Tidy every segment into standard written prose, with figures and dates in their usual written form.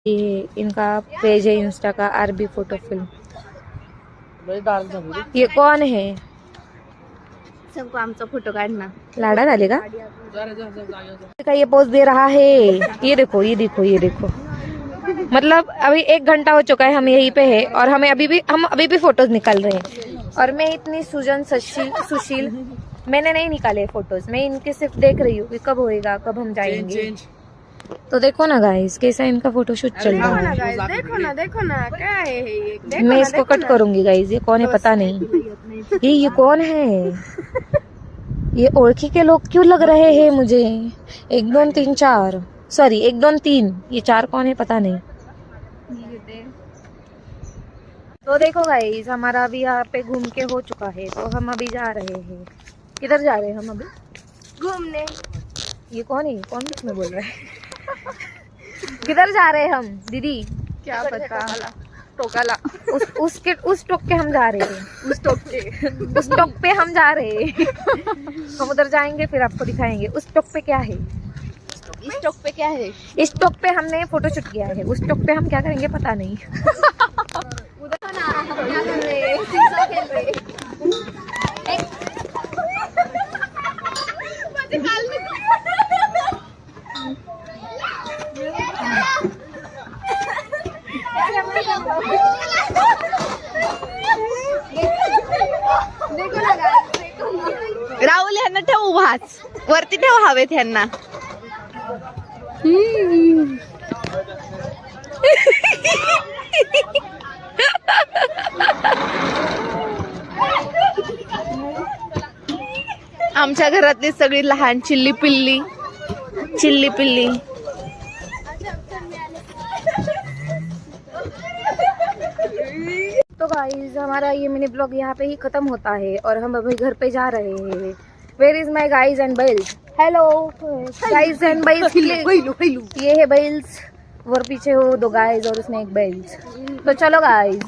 ये इनका पेज है इंस्टा का, आरबी फोटो फिल्म। ये कौन है? सबको आमचा फोटो काढना। लाडा झाले का? ये पोज दे रहा है। ये देखो ये देखो ये देखो, मतलब अभी 1 घंटा हो चुका है, हम यहीं पे है और हम अभी भी फोटोज निकाल रहे हैं। और मैं इतनी सुशील मैंने नहीं निकाले फोटोज, मैं इनके सिर्फ देख रही हूँ कि कब होएगा, कब हम जाएंगे। तो देखो ना गाइस कैसा इनका फोटोशूट चल रहा है। देखो ना क्या है ये। मैं इसको कट करूंगी गाइस। ये कौन है पता नहीं। ये कौन है? ये ओळखी के लोग क्यों लग रहे हैं मुझे? 1 2 3 4, सॉरी 1 2 3, ये 4 कौन है पता नहीं। तो देखो गाइस हमारा अभी यहाँ पे घूम के हो चुका है, तो हम अभी जा रहे हैं। किधर जा रहे हैं हम अभी? घूमने। ये कौन है? कौन बीच में बोल रहा है? किधर जा रहे हैं हम दीदी? क्या पता। टोकाला। उस टोक के हम जा रहे हैं। उस टोक पे हम जा रहे हैं। हम उधर जाएंगे फिर आपको दिखाएंगे उस टोक पे क्या है। इस टोक पे क्या है? इस टोक पे हमने फोटो शूट किया है, उस टोक पे हम क्या करेंगे पता नहीं। उधर ना हम क्या कर रहे हैं? सीसा खेल रहे हैं। राहुल यांना ठेव उभाच, वरती ठेव हवेत यांना। आमच्या घरातली सगळी लहान चिल्ली पिल्ली। तो गाइस हमारा ये मिनी ब्लॉग यहाँ पे ही खत्म होता है और हम अभी घर पे जा रहे हैं। Where is my guys and bells? Hello guys and bells. ये है बेल्स, और पीछे हो 2 गाइज और उसमें 1 बेल्स। तो चलो गाइज,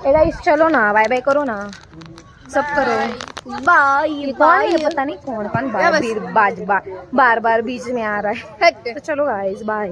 गाइज चलो ना, बाय बाय करो ना, सब करो बाय बाय। ये पता नहीं कौन बार बार बीच में आ रहा है। तो चलो गाइज बाय।